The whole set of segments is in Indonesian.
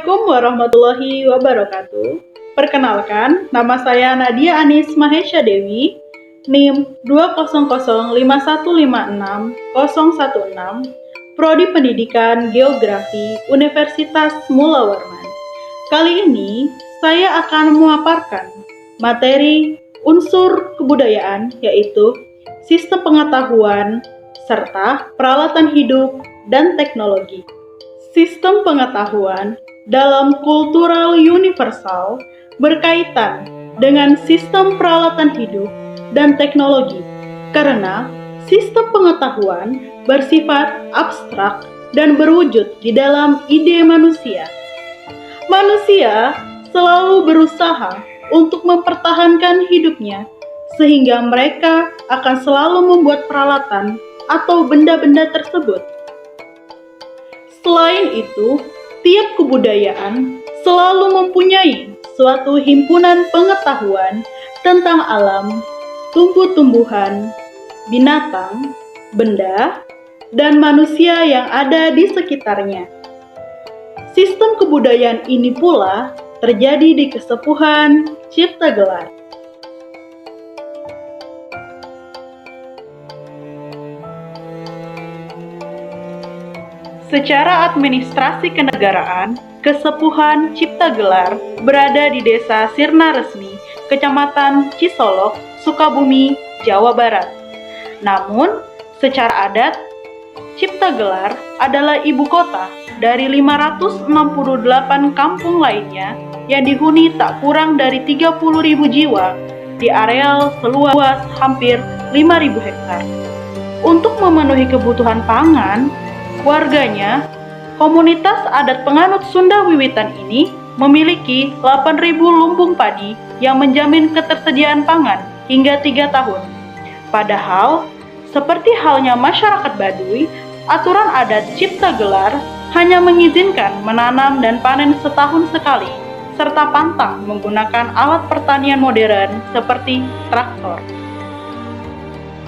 Assalamualaikum warahmatullahi wabarakatuh. Perkenalkan, nama saya Nadia Anis Mahesha Dewi, NIM 20051560016, Prodi Pendidikan Geografi Universitas Mula Warman. Kali ini, saya akan memaparkan materi unsur kebudayaan, yaitu sistem pengetahuan, serta peralatan hidup dan teknologi. Sistem pengetahuan dalam kultural universal berkaitan dengan sistem peralatan hidup dan teknologi, karena sistem pengetahuan bersifat abstrak dan berwujud di dalam ide manusia. Manusia selalu berusaha untuk mempertahankan hidupnya, sehingga mereka akan selalu membuat peralatan atau benda-benda tersebut. Selain itu, tiap kebudayaan selalu mempunyai suatu himpunan pengetahuan tentang alam, tumbuh-tumbuhan, binatang, benda, dan manusia yang ada di sekitarnya. Sistem kebudayaan ini pula terjadi di Kesepuhan Cipta Gelar. Secara administrasi kenegaraan, Kesepuhan Cipta Gelar berada di Desa Sirna Resmi, Kecamatan Cisolok, Sukabumi, Jawa Barat. Namun, secara adat, Cipta Gelar adalah ibu kota dari 568 kampung lainnya yang dihuni tak kurang dari 30.000 jiwa di areal seluas hampir 5.000 hektar. Untuk memenuhi kebutuhan pangan, warganya, komunitas adat penganut Sunda Wiwitan ini memiliki 8.000 lumbung padi yang menjamin ketersediaan pangan hingga 3 tahun. Padahal, seperti halnya masyarakat Baduy, aturan adat Cipta Gelar hanya mengizinkan menanam dan panen setahun sekali, serta pantang menggunakan alat pertanian modern seperti traktor.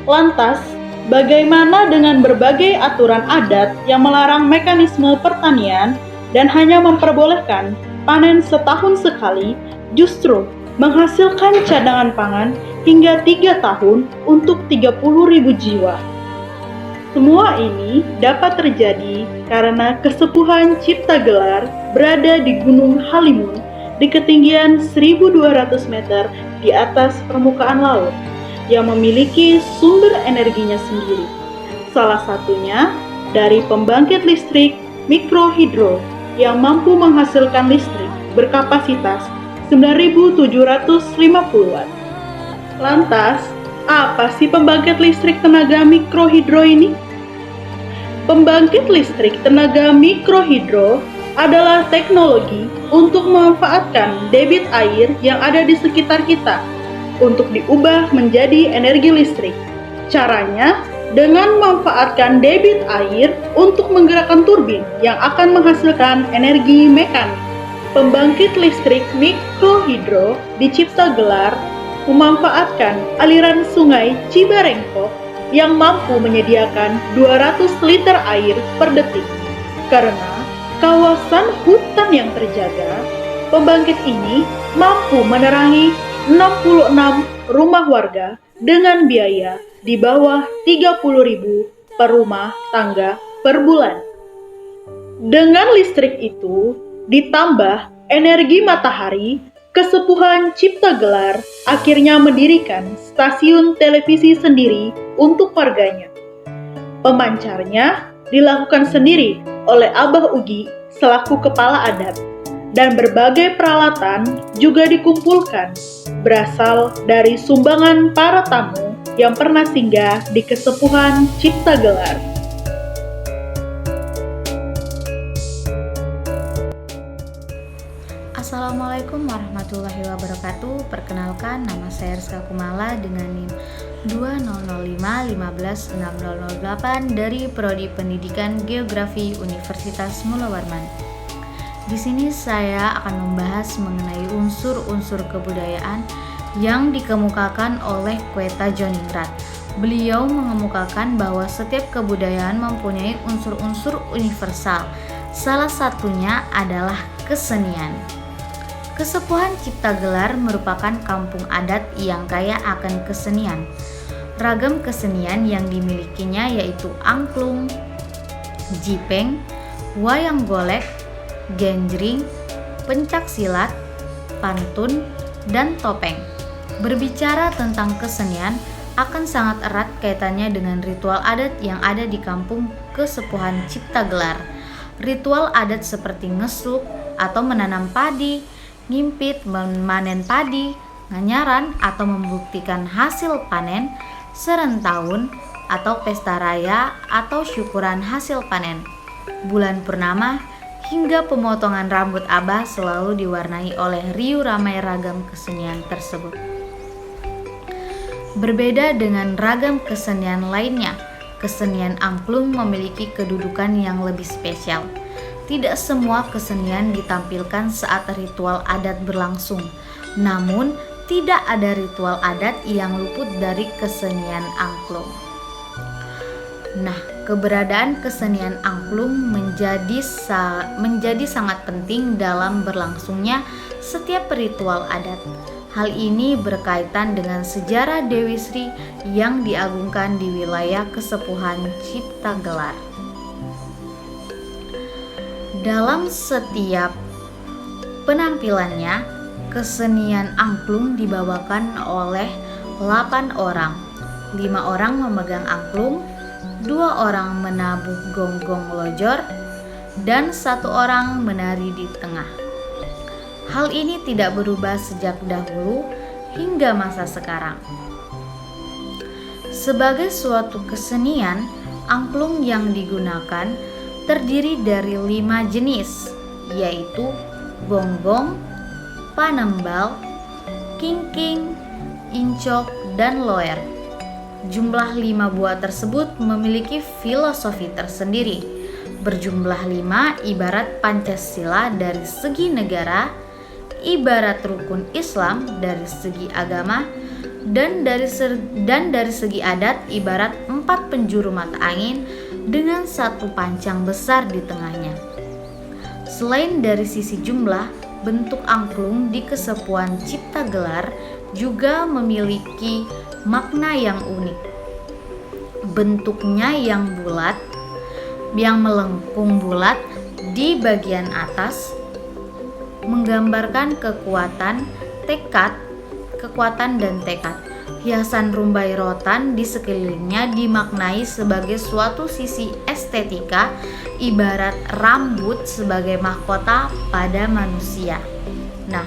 Lantas, bagaimana dengan berbagai aturan adat yang melarang mekanisme pertanian dan hanya memperbolehkan panen setahun sekali, justru menghasilkan cadangan pangan hingga 3 tahun untuk 30.000 jiwa? Semua ini dapat terjadi karena Kesepuhan Cipta Gelar berada di Gunung Halimun di ketinggian 1.200 meter di atas permukaan laut, yang memiliki sumber energinya sendiri. Salah satunya dari pembangkit listrik mikrohidro yang mampu menghasilkan listrik berkapasitas 9.750 watt. Lantas, apa sih pembangkit listrik tenaga mikrohidro ini? Pembangkit listrik tenaga mikrohidro adalah teknologi untuk memanfaatkan debit air yang ada di sekitar kita untuk diubah menjadi energi listrik. Caranya dengan memanfaatkan debit air untuk menggerakkan turbin yang akan menghasilkan energi mekanik. Pembangkit listrik mikrohidro di Cipta Gelar memanfaatkan aliran sungai Cibarengkok yang mampu menyediakan 200 liter air per detik. Karena kawasan hutan yang terjaga, pembangkit ini mampu menerangi 66 rumah warga dengan biaya di bawah 30.000 per rumah tangga per bulan. Dengan listrik itu ditambah energi matahari, Kesepuhan Cipta Gelar akhirnya mendirikan stasiun televisi sendiri untuk warganya. Pemancarnya dilakukan sendiri oleh Abah Ugi selaku kepala adat, dan berbagai peralatan juga dikumpulkan berasal dari sumbangan para tamu yang pernah singgah di Kesepuhan Cipta Gelar. Assalamualaikum warahmatullahi wabarakatuh. Perkenalkan, nama saya Rizka Kumala dengan NIM 20051560008 dari Prodi Pendidikan Geografi Universitas Mula Warman. Di sini saya akan membahas mengenai unsur-unsur kebudayaan yang dikemukakan oleh Queta Joningrat. Beliau mengemukakan bahwa setiap kebudayaan mempunyai unsur-unsur universal Salah satunya adalah kesenian. Kesepuhan Ciptagelar merupakan kampung adat yang kaya akan kesenian. Ragam kesenian yang dimilikinya yaitu angklung, jipeng, wayang golek, genjring, pencak silat, pantun, dan topeng. Berbicara tentang kesenian akan sangat erat kaitannya dengan ritual adat yang ada di kampung Kesepuhan Ciptagelar. Ritual adat seperti ngesuk atau menanam padi, ngimpit, memanen padi, nganyaran atau membuktikan hasil panen, serentahun atau pesta raya atau syukuran hasil panen, bulan purnama, hingga pemotongan rambut abah selalu diwarnai oleh riuh ramai ragam kesenian tersebut. Berbeda dengan ragam kesenian lainnya, kesenian angklung memiliki kedudukan yang lebih spesial. Tidak semua kesenian ditampilkan saat ritual adat berlangsung, namun tidak ada ritual adat yang luput dari kesenian angklung. Nah, keberadaan kesenian angklung menjadi sangat penting dalam berlangsungnya setiap ritual adat. Hal ini berkaitan dengan sejarah Dewi Sri yang diagungkan di wilayah Kesepuhan Ciptagelar. Dalam setiap penampilannya, kesenian angklung dibawakan oleh 8 orang. 5 orang memegang angklung, 2 orang menabuh gonggong lojor, dan 1 orang menari di tengah. Hal ini tidak berubah sejak dahulu hingga masa sekarang. Sebagai suatu kesenian, angklung yang digunakan terdiri dari 5 jenis, yaitu gonggong, panembal, kingking, incok, dan loer. Jumlah 5 buah tersebut memiliki filosofi tersendiri. Berjumlah 5 ibarat Pancasila dari segi negara, ibarat rukun Islam dari segi agama, dan dari segi adat ibarat 4 penjuru mata angin dengan 1 pancang besar di tengahnya. Selain dari sisi jumlah, bentuk angklung di Kesepuhan Ciptagelar juga memiliki makna yang unik. Bentuknya yang bulat, yang melengkung bulat di bagian atas, menggambarkan kekuatan dan tekad. Hiasan rumbai rotan di sekelilingnya dimaknai sebagai suatu sisi estetika, ibarat rambut sebagai mahkota pada manusia. Nah,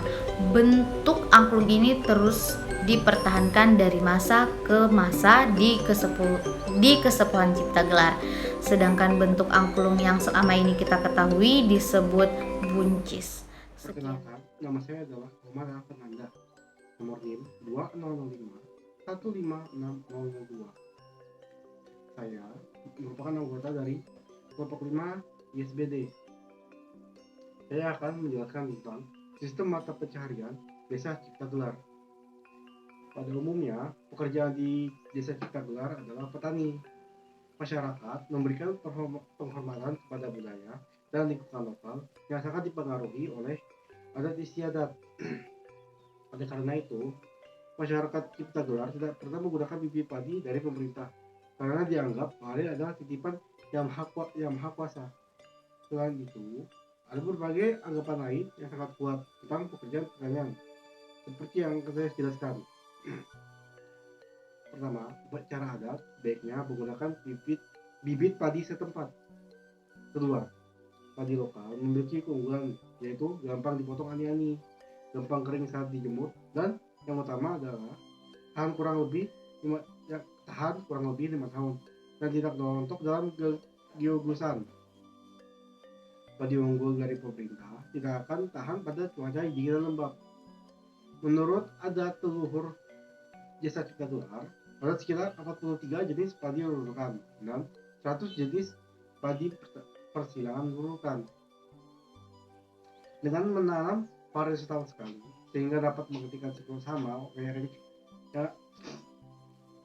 bentuk angklung ini terus dipertahankan dari masa ke masa di Kesepuhan Ciptagelar. Sedangkan bentuk angklung yang selama ini kita ketahui disebut buncis. Perkenalkan, nama saya adalah Omar Fernanda, nomor NIM 2005 15602. Saya merupakan anggota dari kelompok 5 ISBD. Saya akan menjelaskan tentang sistem mata pencaharian Desa Ciptagelar. Pada umumnya, pekerjaan di Desa Ciptagelar adalah petani. Masyarakat memberikan penghormatan kepada budaya dan lingkungan lokal yang sangat dipengaruhi oleh adat istiadat. Oleh karena itu, masyarakat Ciptagelar tidak pernah menggunakan bibit padi dari pemerintah karena dianggap hal ini adalah titipan yang maha kuasa. Selain itu, ada berbagai anggapan lain yang sangat kuat tentang pekerjaan pertanian, seperti yang saya jelaskan. Pertama, cara adat baiknya menggunakan bibit padi setempat. Kedua, padi lokal memiliki keunggulan, yaitu gampang dipotong ani-ani, gampang kering saat dijemur, dan yang utama adalah tahan kurang lebih 5 tahun dan tidak rontok dalam geogusan. Padi unggul dari pemerintah tidak akan tahan pada cuaca yang dingin dan lembab. Menurut adat leluhur Desa Ciptagelar, ada sekitar 43 jenis padi urukan dan 100 jenis padi persilangan urukan. Dengan menanam padi setahun sekali, sehingga dapat menghentikan siklus hama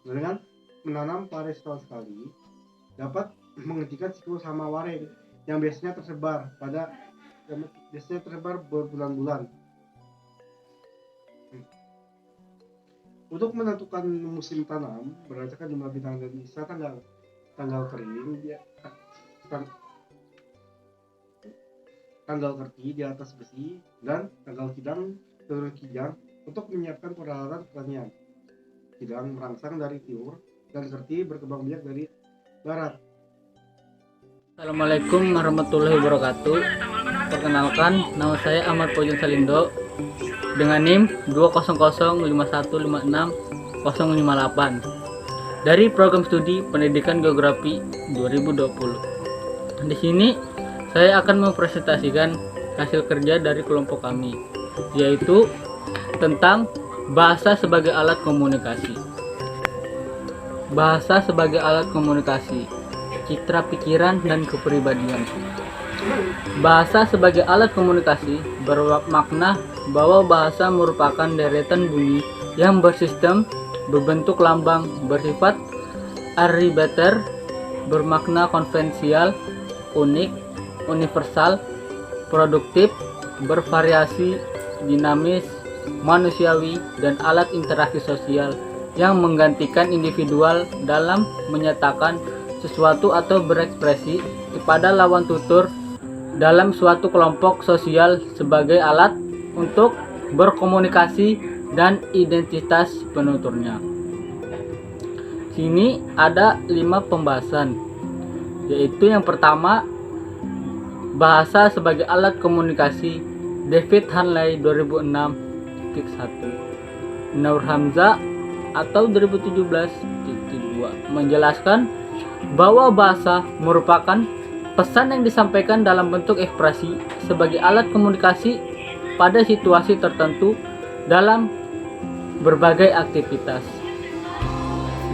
dengan menanam padi setahun sekali dapat menghentikan siklus hama wareng yang biasanya tersebar berbulan-bulan. Untuk menentukan musim tanam berdasarkan jumlah bintang dan bisa tanggal kering tanggal kerti di atas besi dan tanggal kidang turun kijang untuk menyiapkan peralatan pertanian. Kidang merangsang dari timur dan kerti berkembang biak dari barat. Assalamualaikum warahmatullahi wabarakatuh. Perkenalkan, nama saya Ahmad Pojun Salindo dengan NIM 20051566058 dari Program Studi Pendidikan Geografi 2020. Di sini saya akan mempresentasikan hasil kerja dari kelompok kami, yaitu tentang bahasa sebagai alat komunikasi. Bahasa sebagai alat komunikasi, citra pikiran dan kepribadian. Bahasa sebagai alat komunikasi bermakna bahwa bahasa merupakan deretan bunyi yang bersistem, berbentuk lambang, bersifat aribater, bermakna konvensial, unik, universal, produktif, bervariasi, dinamis, manusiawi, dan alat interaksi sosial yang menggantikan individual dalam menyatakan sesuatu atau berekspresi kepada lawan tutur dalam suatu kelompok sosial sebagai alat untuk berkomunikasi dan identitas penuturnya. Sini ada 5 pembahasan, yaitu yang pertama, bahasa sebagai alat komunikasi, David Hanley 2006.1, Nur Hamzah atau 2017.2 menjelaskan bahwa bahasa merupakan pesan yang disampaikan dalam bentuk ekspresi sebagai alat komunikasi pada situasi tertentu dalam berbagai aktivitas.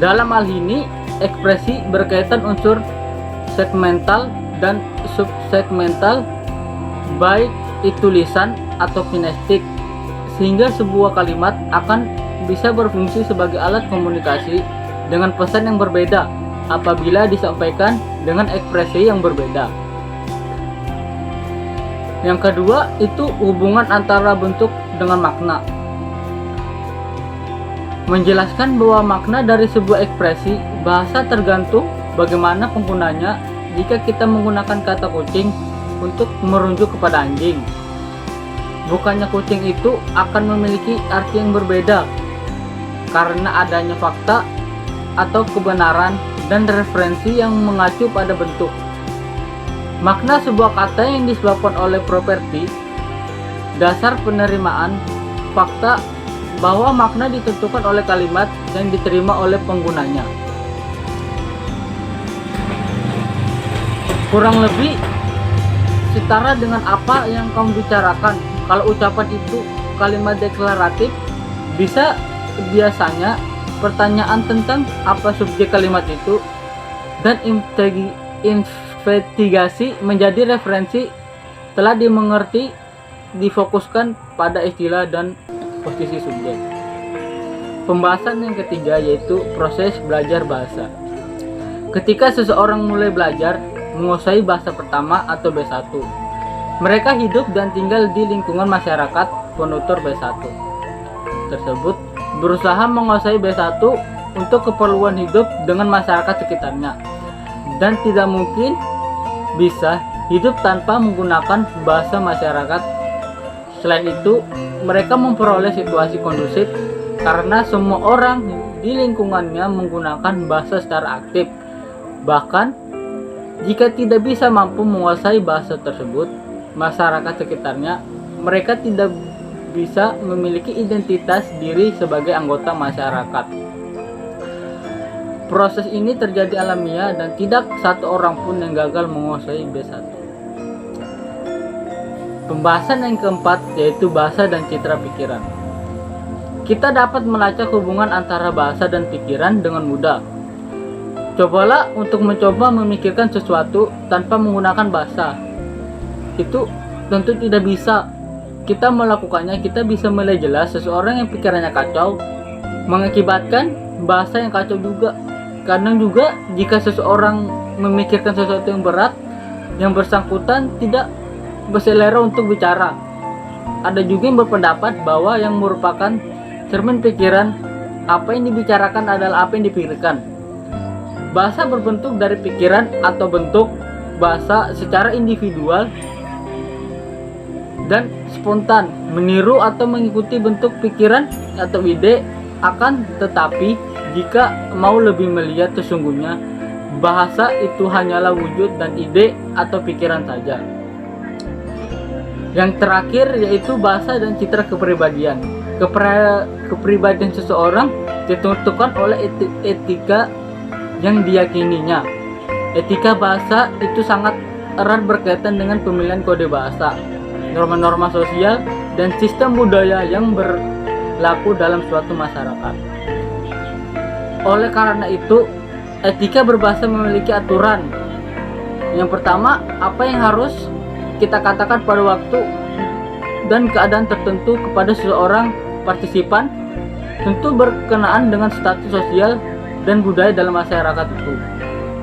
Dalam hal ini, ekspresi berkaitan unsur segmental dan subsegmental, baik itu lisan atau kinestik, sehingga sebuah kalimat akan bisa berfungsi sebagai alat komunikasi dengan pesan yang berbeda apabila disampaikan dengan ekspresi yang berbeda. Yang kedua, itu hubungan antara bentuk dengan makna. Menjelaskan bahwa makna dari sebuah ekspresi bahasa tergantung bagaimana penggunanya. Jika kita menggunakan kata kucing untuk merujuk kepada anjing, bukannya kucing itu akan memiliki arti yang berbeda karena adanya fakta atau kebenaran dan referensi yang mengacu pada bentuk. Makna sebuah kata yang disebabkan oleh properti dasar penerimaan fakta bahwa makna ditentukan oleh kalimat yang diterima oleh penggunanya. Kurang lebih setara dengan apa yang kamu bicarakan. Kalau ucapan itu kalimat deklaratif, bisa biasanya pertanyaan tentang apa subjek kalimat itu dan investigasi menjadi referensi telah dimengerti, difokuskan pada istilah dan posisi subjek. Pembahasan yang ketiga yaitu proses belajar bahasa. Ketika seseorang mulai belajar menguasai bahasa pertama atau B1, mereka hidup dan tinggal di lingkungan masyarakat penutur B1 tersebut, berusaha menguasai B1 untuk keperluan hidup dengan masyarakat sekitarnya, dan tidak mungkin bisa hidup tanpa menggunakan bahasa masyarakat. Selain itu, mereka memperoleh situasi kondusif karena semua orang di lingkungannya menggunakan bahasa secara aktif. Bahkan jika tidak bisa mampu menguasai bahasa tersebut, masyarakat sekitarnya, mereka tidak bisa memiliki identitas diri sebagai anggota masyarakat. Proses ini terjadi alamiah dan tidak satu orang pun yang gagal menguasai B1. Pembahasan yang keempat yaitu bahasa dan citra pikiran. Kita dapat melacak hubungan antara bahasa dan pikiran dengan mudah. Cobalah untuk mencoba memikirkan sesuatu tanpa menggunakan bahasa. Itu tentu tidak bisa. Kita melakukannya, kita bisa mulai jelas seseorang yang pikirannya kacau mengakibatkan bahasa yang kacau juga. Kadang juga jika seseorang memikirkan sesuatu yang berat, yang bersangkutan tidak berselera untuk bicara. Ada juga yang berpendapat bahwa yang merupakan cermin pikiran, apa yang dibicarakan adalah apa yang dipikirkan. Bahasa berbentuk dari pikiran atau bentuk bahasa secara individual dan spontan, meniru atau mengikuti bentuk pikiran atau ide. Akan tetapi, jika mau lebih melihat sesungguhnya, bahasa itu hanyalah wujud dan ide atau pikiran saja. Yang terakhir yaitu bahasa dan citra kepribadian. Kepribadian seseorang ditentukan oleh etika yang diyakininya. Etika bahasa itu sangat erat berkaitan dengan pemilihan kode bahasa, norma-norma sosial, dan sistem budaya yang berlaku dalam suatu masyarakat. Oleh karena itu, etika berbahasa memiliki aturan. Yang pertama, apa yang harus kita katakan pada waktu dan keadaan tertentu kepada seseorang partisipan, tentu berkenaan dengan status sosial dan budaya dalam masyarakat itu.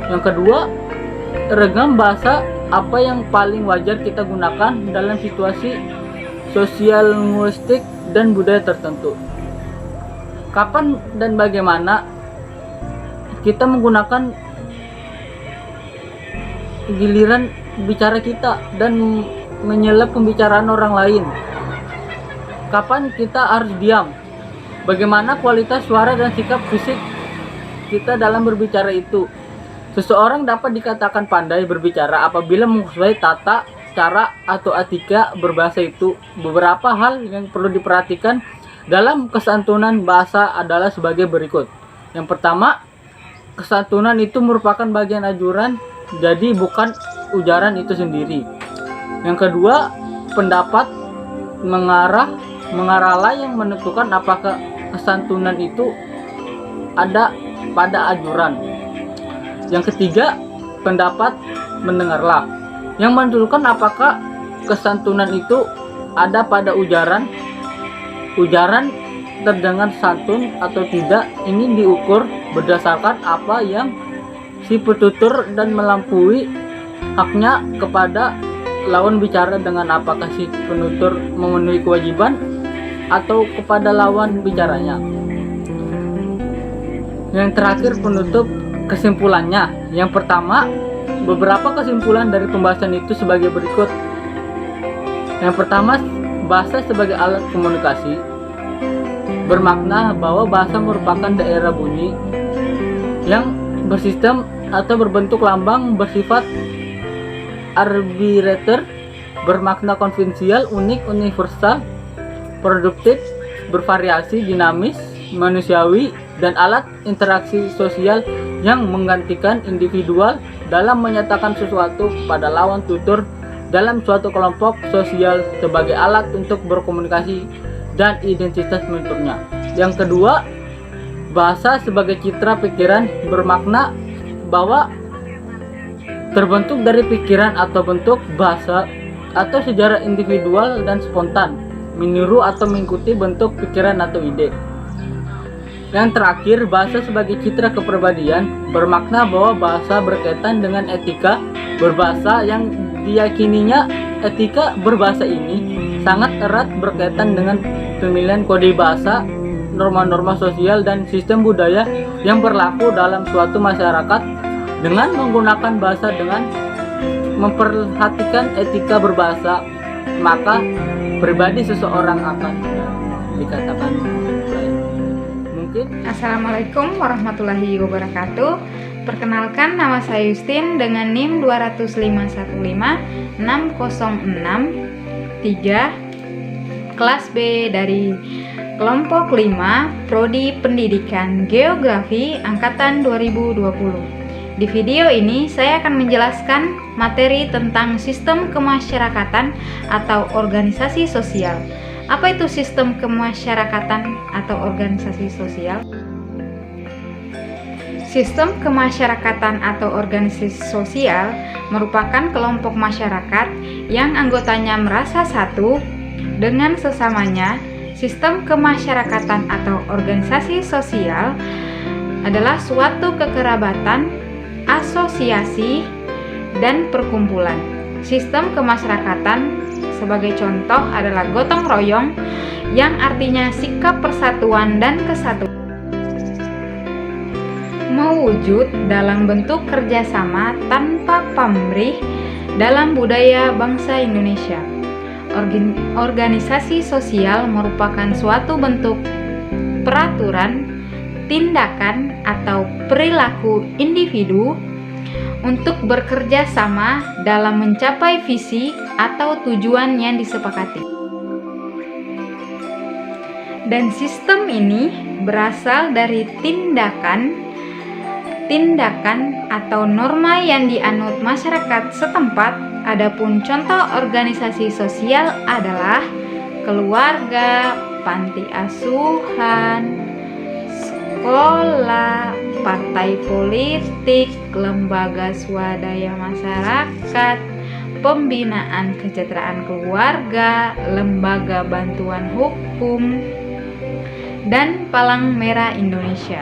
Yang kedua, regam bahasa, apa yang paling wajar kita gunakan dalam situasi sosial, linguistik, dan budaya tertentu. Kapan dan bagaimana kita menggunakan giliran bicara kita dan menyelip pembicaraan orang lain. Kapan kita harus diam? Bagaimana kualitas suara dan sikap fisik kita dalam berbicara itu? Seseorang dapat dikatakan pandai berbicara apabila menguasai tata, cara, atau etika berbahasa itu. Beberapa hal yang perlu diperhatikan dalam kesantunan bahasa adalah sebagai berikut. Yang pertama, kesantunan itu merupakan bagian ajuran, jadi bukan ujaran itu sendiri. Yang kedua, pendapat mengarahlah yang menentukan apakah kesantunan itu ada pada ajuran. Yang ketiga, pendapat mendengarlah yang menentukan apakah kesantunan itu ada pada ujaran. Ujaran terdengar santun atau tidak ini diukur berdasarkan apa yang si petutur dan melampaui haknya kepada lawan bicara, dengan apakah si penutur memenuhi kewajiban atau kepada lawan bicaranya. Yang terakhir, penutup kesimpulannya. Yang pertama, beberapa kesimpulan dari pembahasan itu sebagai berikut. Yang pertama, bahasa sebagai alat komunikasi bermakna bahwa bahasa merupakan daerah bunyi yang bersistem atau berbentuk lambang bersifat arbitrator, bermakna konvensional, unik, universal, produktif, bervariasi, dinamis, manusiawi, dan alat interaksi sosial yang menggantikan individual dalam menyatakan sesuatu pada lawan tutur dalam suatu kelompok sosial sebagai alat untuk berkomunikasi dan identitas menuturnya. Yang kedua, bahasa sebagai citra pikiran bermakna bahwa terbentuk dari pikiran atau bentuk bahasa atau sejarah individual dan spontan, meniru atau mengikuti bentuk pikiran atau ide. Yang terakhir, bahasa sebagai citra kepribadian bermakna bahwa bahasa berkaitan dengan etika berbahasa yang diyakininya. Etika berbahasa ini sangat erat berkaitan dengan pemilihan kode bahasa, norma-norma sosial, dan sistem budaya yang berlaku dalam suatu masyarakat. Dengan menggunakan bahasa dengan memperhatikan etika berbahasa, maka pribadi seseorang akan dikatakan baik. Mungkin. Assalamualaikum warahmatullahi wabarakatuh. Perkenalkan, nama saya Justin dengan NIM 251560663, kelas B dari kelompok 5, Prodi Pendidikan Geografi Angkatan 2020. Di video ini saya akan menjelaskan materi tentang sistem kemasyarakatan atau organisasi sosial. Apa itu sistem kemasyarakatan atau organisasi sosial? Sistem kemasyarakatan atau organisasi sosial merupakan kelompok masyarakat yang anggotanya merasa satu dengan sesamanya. Sistem kemasyarakatan atau organisasi sosial adalah suatu kekerabatan, asosiasi, dan perkumpulan. Sistem kemasyarakatan sebagai contoh adalah gotong royong yang artinya sikap persatuan dan kesatuan. Mewujud dalam bentuk kerjasama tanpa pamrih dalam budaya bangsa Indonesia. Organisasi sosial merupakan suatu bentuk peraturan, tindakan, atau perilaku individu untuk bekerja sama dalam mencapai visi atau tujuan yang disepakati. Dan sistem ini berasal dari tindakan atau norma yang dianut masyarakat setempat. Adapun contoh organisasi sosial adalah keluarga, panti asuhan, sekolah, partai politik, lembaga swadaya masyarakat, pembinaan kesejahteraan keluarga, lembaga bantuan hukum, dan Palang Merah Indonesia.